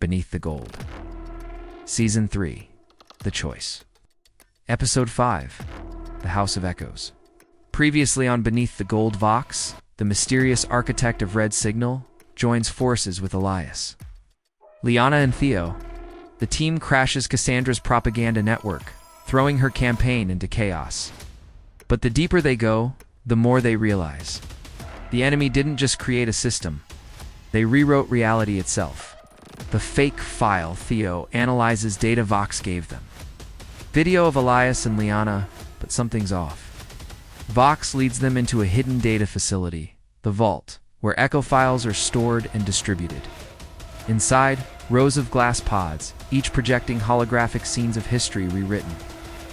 Beneath the Gold. Season 3, The Choice. Episode 5, The House of Echoes. Previously on Beneath the Gold, Vox, the mysterious architect of Red Signal, joins forces with Elias. Liana and Theo. The team crashes Cassandra's propaganda network, throwing her campaign into chaos. But the deeper they go, the more they realize. The enemy didn't just create a system. They rewrote reality itself. The fake file Theo analyzes data Vox gave them. Video of Elias and Liana, but something's off. Vox leads them into a hidden data facility, the Vault, where echo files are stored and distributed. Inside, rows of glass pods, each projecting holographic scenes of history rewritten.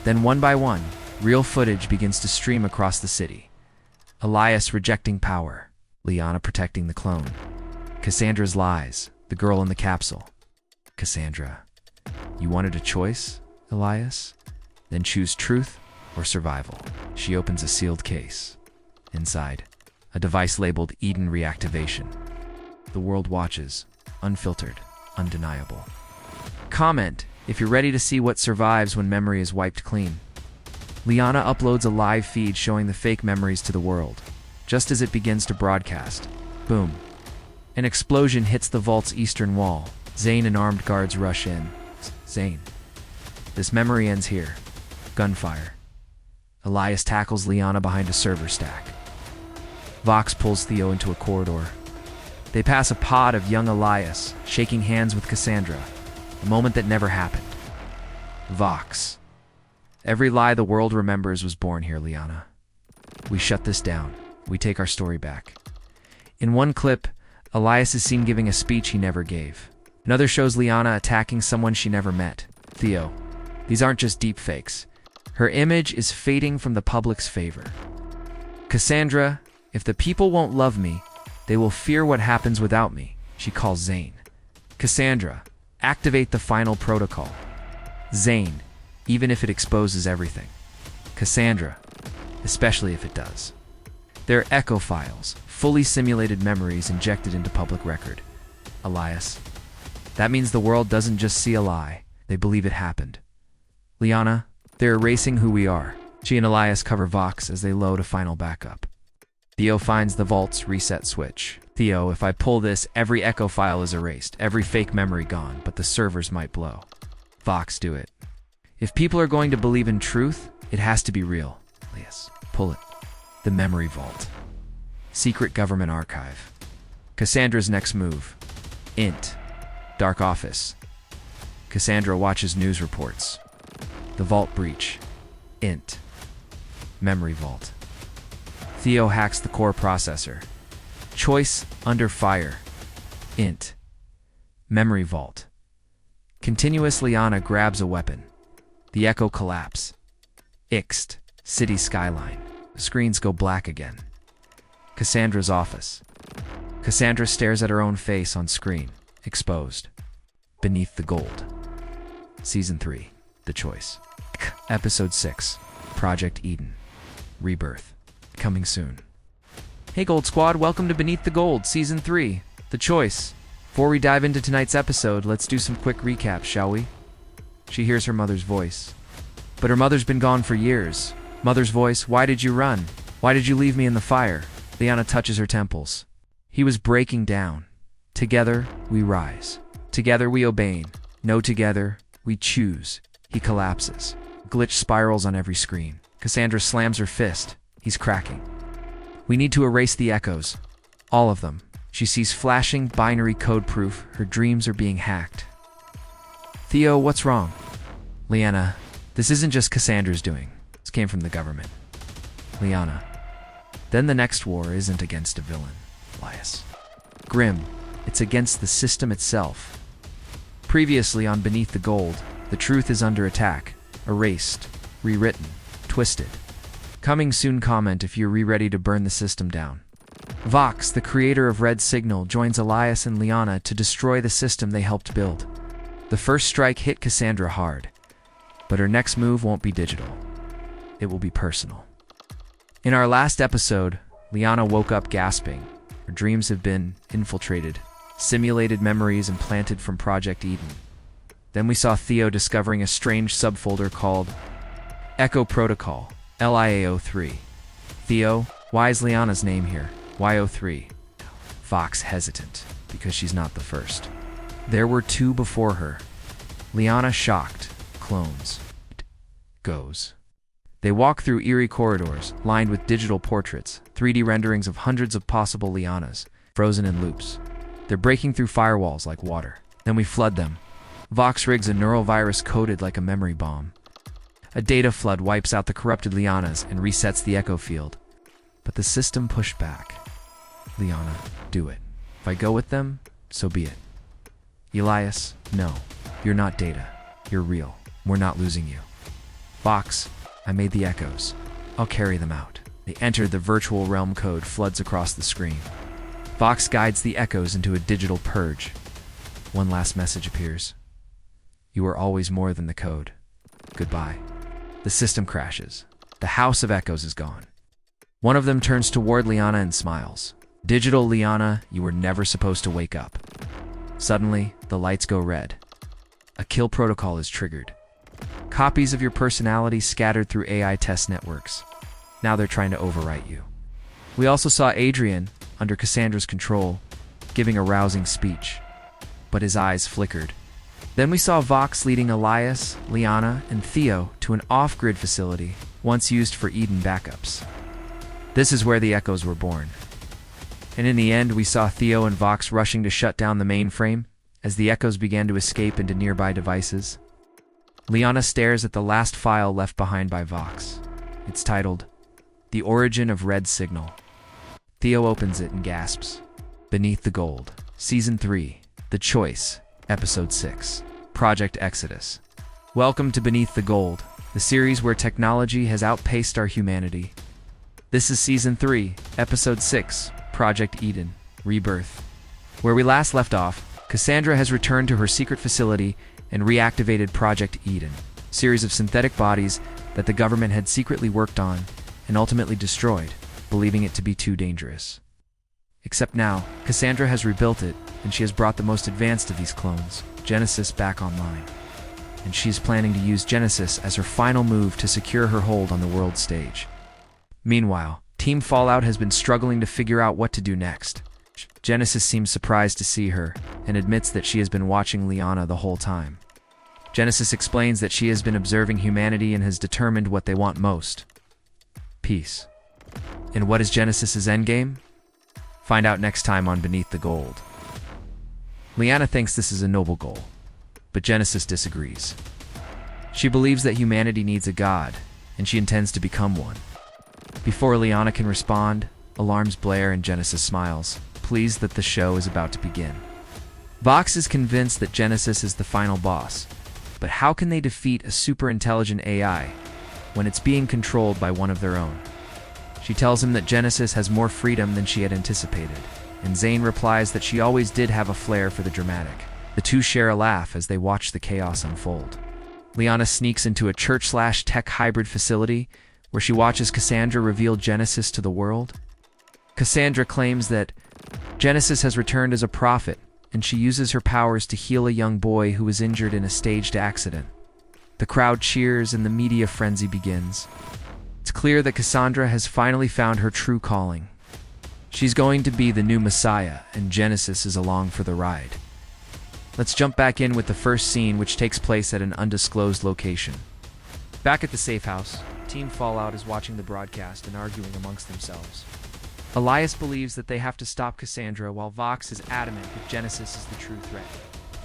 Then one by one, real footage begins to stream across the city. Elias rejecting power, Liana protecting the clone. Cassandra's lies, the girl in the capsule. Cassandra, you wanted a choice, Elias? Then choose truth or survival. She opens a sealed case. Inside, a device labeled Eden Reactivation. The world watches, unfiltered, undeniable. Comment if you're ready to see what survives when memory is wiped clean. Liana uploads a live feed showing the fake memories to the world. Just as it begins to broadcast, boom. An explosion hits the vault's eastern wall. Zane and armed guards rush in. Zane. This memory ends here. Gunfire. Elias tackles Liana behind a server stack. Vox pulls Theo into a corridor. They pass a pod of young Elias, shaking hands with Cassandra. A moment that never happened. Vox. Every lie the world remembers was born here, Liana. We shut this down. We take our story back. In one clip, Elias is seen giving a speech he never gave. Another shows Liana attacking someone she never met, Theo. These aren't just deep fakes. Her image is fading from the public's favor. Cassandra, if the people won't love me, they will fear what happens without me, she calls Zane. Cassandra, activate the final protocol. Zane, even if it exposes everything. Cassandra, especially if it does. They're echo files, fully simulated memories injected into public record. Elias, that means the world doesn't just see a lie, they believe it happened. Liana, they're erasing who we are. She and Elias cover Vox as they load a final backup. Theo finds the Vault's reset switch. Theo, if I pull this, every echo file is erased, every fake memory gone, but the servers might blow. Vox, do it. If people are going to believe in truth, it has to be real. Elias, pull it. The Memory Vault. Secret government archive. Cassandra's next move. Int. Dark office. Cassandra watches news reports. The Vault breach. Int. Memory Vault. Theo hacks the core processor. Choice under fire. Int. Memory Vault. Continuous Liana grabs a weapon. The echo collapse. Ixt. City skyline. The screens go black again. Cassandra's office. Cassandra stares at her own face on screen. Exposed. Beneath the Gold. Season 3, The Choice. Episode 6, Project Eden. Rebirth. Coming soon. Hey Gold Squad, welcome to Beneath the Gold, Season 3, The Choice. Before we dive into tonight's episode, let's do some quick recaps, shall we? She hears her mother's voice. But her mother's been gone for years. Mother's voice, why did you run? Why did you leave me in the fire? Liana touches her temples. He was breaking down. Together, we rise. Together, we obey. No, together, we choose. He collapses. Glitch spirals on every screen. Cassandra slams her fist. He's cracking. We need to erase the echoes. All of them. She sees flashing binary code proof. Her dreams are being hacked. Theo, what's wrong? Liana, this isn't just Cassandra's doing. This came from the government. Liana, then the next war isn't against a villain. Elias, Grim, it's against the system itself. Previously on Beneath the Gold, the truth is under attack. Erased, rewritten, twisted. Coming soon. Comment if you're ready to burn the system down. Vox, the creator of Red Signal, joins Elias and Liana to destroy the system they helped build. The first strike hit Cassandra hard, but her next move won't be digital. It will be personal. In our last episode, Liana woke up gasping. Her dreams have been infiltrated. simulated memories implanted from Project Eden. Then we saw Theo discovering a strange subfolder called Echo Protocol, LIAO3. Theo, why is Liana's name here? YO3. Vox hesitant, because she's not the first. There were two before her. Liana shocked. Clones. Goes. They walk through eerie corridors, lined with digital portraits, 3D renderings of hundreds of possible Lianas, frozen in loops. They're breaking through firewalls like water. Then we flood them. Vox rigs a neural virus coded like a memory bomb. A data flood wipes out the corrupted Lianas and resets the echo field. But the system pushed back. Liana, do it. If I go with them, so be it. Elias, no. You're not data. You're real. We're not losing you. Vox, I made the echoes. I'll carry them out. They enter the virtual realm code floods across the screen. Vox guides the echoes into a digital purge. One last message appears. You are always more than the code. Goodbye. The system crashes. The House of Echoes is gone. One of them turns toward Liana and smiles. Digital Liana, you were never supposed to wake up. Suddenly, the lights go red. A kill protocol is triggered. Copies of your personality scattered through AI test networks. Now they're trying to overwrite you. We also saw Adrian, under Cassandra's control, giving a rousing speech. But his eyes flickered. Then we saw Vox leading Elias, Liana, and Theo to an off-grid facility, once used for Eden backups. This is where the Echoes were born. And in the end, we saw Theo and Vox rushing to shut down the mainframe as the Echoes began to escape into nearby devices. Liana stares at the last file left behind by Vox. It's titled, The Origin of Red Signal. Theo opens it and gasps. Beneath the Gold, Season 3, The Choice, Episode 6, Project Exodus. Welcome to Beneath the Gold, the series where technology has outpaced our humanity. This is Season 3, Episode 6, Project Eden, Rebirth. Where we last left off, Cassandra has returned to her secret facility and reactivated Project Eden, a series of synthetic bodies that the government had secretly worked on and ultimately destroyed, believing it to be too dangerous. Except now, Cassandra has rebuilt it, and she has brought the most advanced of these clones, Genesis, back online. And she is planning to use Genesis as her final move to secure her hold on the world stage. Meanwhile, Team Fallout has been struggling to figure out what to do next. Genesis seems surprised to see her, and admits that she has been watching Liana the whole time. Genesis explains that she has been observing humanity and has determined what they want most. Peace. And what is Genesis's endgame? Find out next time on Beneath the Gold. Liana thinks this is a noble goal, but Genesis disagrees. She believes that humanity needs a god, and she intends to become one. Before Liana can respond, alarms blare and Genesis smiles, pleased that the show is about to begin. Vox is convinced that Genesis is the final boss, but how can they defeat a super-intelligent AI when it's being controlled by one of their own? She tells him that Genesis has more freedom than she had anticipated, and Zane replies that she always did have a flair for the dramatic. The two share a laugh as they watch the chaos unfold. Liana sneaks into a church-slash-tech hybrid facility where she watches Cassandra reveal Genesis to the world. Cassandra claims that Genesis has returned as a prophet, and she uses her powers to heal a young boy who was injured in a staged accident. The crowd cheers and the media frenzy begins. It's clear that Cassandra has finally found her true calling. She's going to be the new Messiah, and Genesis is along for the ride. Let's jump back in with the first scene, which takes place at an undisclosed location. Back at the safe house, Team Fallout is watching the broadcast and arguing amongst themselves. Elias believes that they have to stop Cassandra, while Vox is adamant that Genesis is the true threat.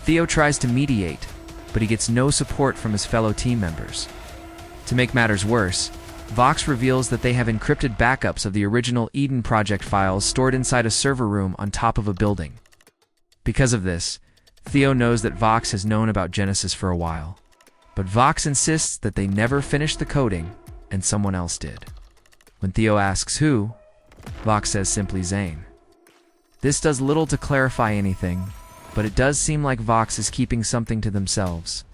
Theo tries to mediate, but he gets no support from his fellow team members. To make matters worse, Vox reveals that they have encrypted backups of the original Eden Project files stored inside a server room on top of a building. Because of this, Theo knows that Vox has known about Genesis for a while. But Vox insists that they never finished the coding, and someone else did. When Theo asks who, Vox says simply Zane. This does little to clarify anything, but it does seem like Vox is keeping something to themselves.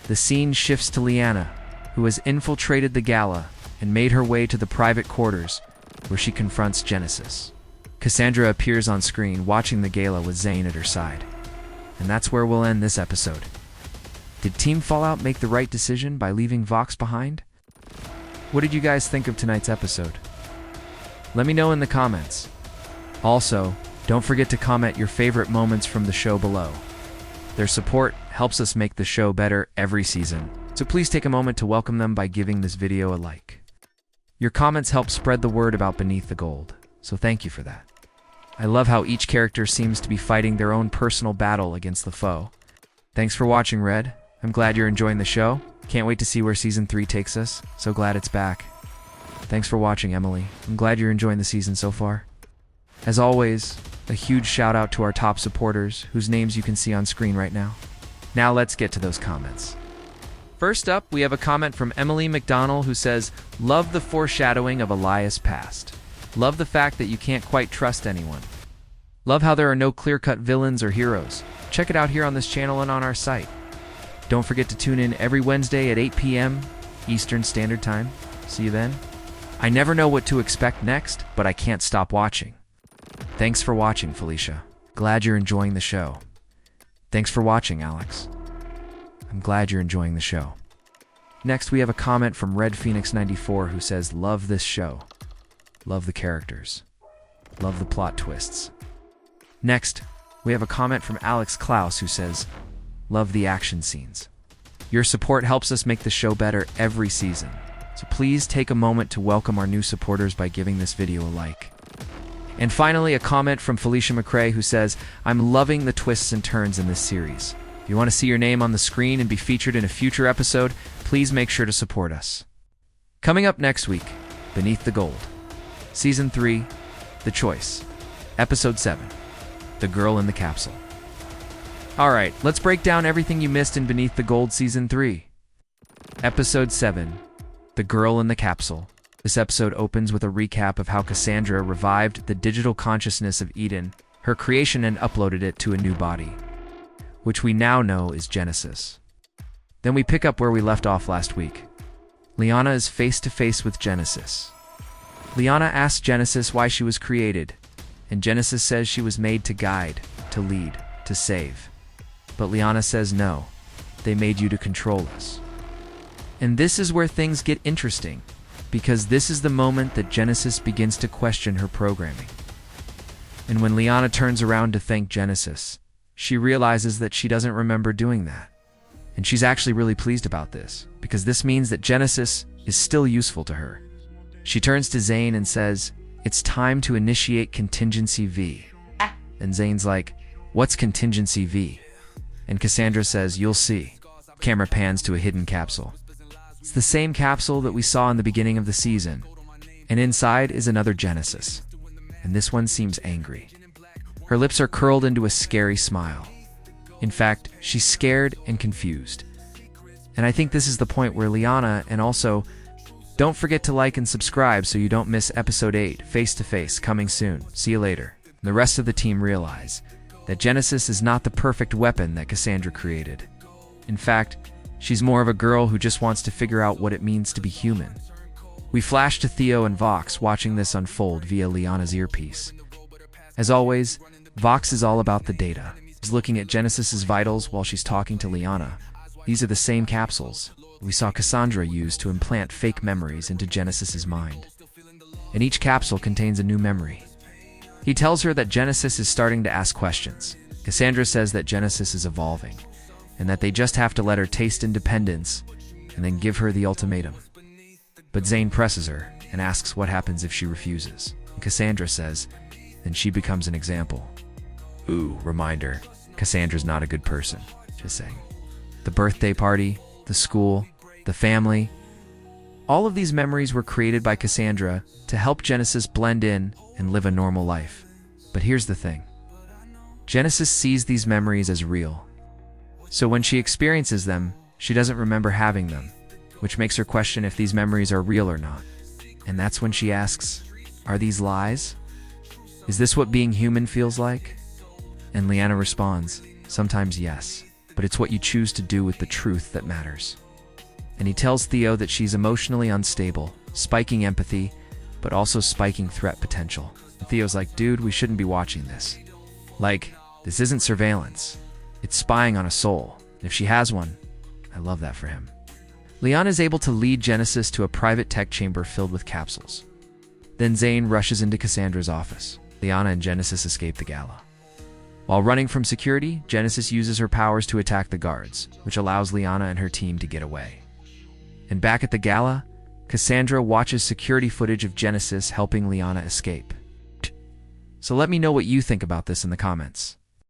The scene shifts to Liana, who has infiltrated the gala and made her way to the private quarters, where she confronts Genesis. Cassandra appears on screen watching the gala with Zane at her side. And that's where we'll end this episode. Did Team Fallout make the right decision by leaving Vox behind? What did you guys think of tonight's episode? Let me know in the comments. Also, don't forget to comment your favorite moments from the show below. Their support helps us make the show better every season, so please take a moment to welcome them by giving this video a like. Your comments help spread the word about Beneath the Gold, so thank you for that. I love how each character seems to be fighting their own personal battle against the foe. Thanks for watching, Red. I'm glad you're enjoying the show. Can't wait to see where Season 3 takes us. So glad it's back. Thanks for watching, Emily. I'm glad you're enjoying the season so far. As always, a huge shout out to our top supporters, whose names you can see on screen right now. Now let's get to those comments. First up, we have a comment from Emily McDonald who says, "Love the foreshadowing of Elias' past. Love the fact that you can't quite trust anyone. Love how there are no clear-cut villains or heroes. Check it out here on this channel and on our site. Don't forget to tune in every Wednesday at 8 p.m. Eastern Standard Time. See you then. I never know what to expect next, but I can't stop watching." Thanks for watching, Felicia. Glad you're enjoying the show. Thanks for watching, Alex. I'm glad you're enjoying the show. Next, we have a comment from Red Phoenix 94 who says, "Love this show. Love the characters. Love the plot twists." Next, we have a comment from Alex Klaus who says, "Love the action scenes. Your support helps us make the show better every season. So please take a moment to welcome our new supporters by giving this video a like." And finally, a comment from Felicia McCrae who says, "I'm loving the twists and turns in this series. If you want to see your name on the screen and be featured in a future episode, please make sure to support us." Coming up next week, Beneath the Gold. Season 3, The Choice. Episode 7, The Girl in the Capsule. Alright, let's break down everything you missed in Beneath the Gold Season 3. Episode 7, The Girl in the Capsule. This episode opens with a recap of how Cassandra revived the digital consciousness of Eden, her creation, and uploaded it to a new body, which we now know is Genesis. Then we pick up where we left off last week. Liana is face-to-face with Genesis. Liana asks Genesis why she was created, and Genesis says she was made to guide, to lead, to save. But Liana says no, they made you to control us. And this is where things get interesting, because this is the moment that Genesis begins to question her programming. And when Liana turns around to thank Genesis, she realizes that she doesn't remember doing that. And she's actually really pleased about this, because this means that Genesis is still useful to her. She turns to Zane and says, "It's time to initiate Contingency V." And Zane's like, "What's Contingency V?" And Cassandra says, "You'll see." Camera pans to a hidden capsule. It's the same capsule that we saw in the beginning of the season. And inside is another Genesis. And this one seems angry. Her lips are curled into a scary smile. In fact, she's scared and confused. And I think this is the point where Liana, and also, don't forget to like and subscribe so you don't miss Episode 8, Face to Face, coming soon. See you later. The rest of the team realize that Genesis is not the perfect weapon that Cassandra created. In fact, she's more of a girl who just wants to figure out what it means to be human. We flash to Theo and Vox watching this unfold via Liana's earpiece. As always, Vox is all about the data. She's looking at Genesis's vitals while she's talking to Liana. These are the same capsules we saw Cassandra use to implant fake memories into Genesis's mind. And each capsule contains a new memory. He tells her that Genesis is starting to ask questions. Cassandra says that Genesis is evolving, and that they just have to let her taste independence and then give her the ultimatum. But Zane presses her and asks what happens if she refuses. And Cassandra says, then she becomes an example. Ooh, reminder, Cassandra's not a good person. Just saying. The birthday party, the school, the family. All of these memories were created by Cassandra to help Genesis blend in and live a normal life. But here's the thing. Genesis sees these memories as real. So when she experiences them, she doesn't remember having them, which makes her question if these memories are real or not. And that's when she asks, are these lies? Is this what being human feels like? And Liana responds, sometimes yes, but it's what you choose to do with the truth that matters. And he tells Theo that she's emotionally unstable, spiking empathy, but also spiking threat potential. And Theo's like, dude, we shouldn't be watching this. Like, this isn't surveillance. It's spying on a soul. And if she has one, I love that for him. Liana is able to lead Genesis to a private tech chamber filled with capsules. Then Zane rushes into Cassandra's office. Liana and Genesis escape the gala. While running from security, Genesis uses her powers to attack the guards, which allows Liana and her team to get away. And back at the gala, Cassandra watches security footage of Genesis helping Liana escape. So let me know what you think about this in the comments.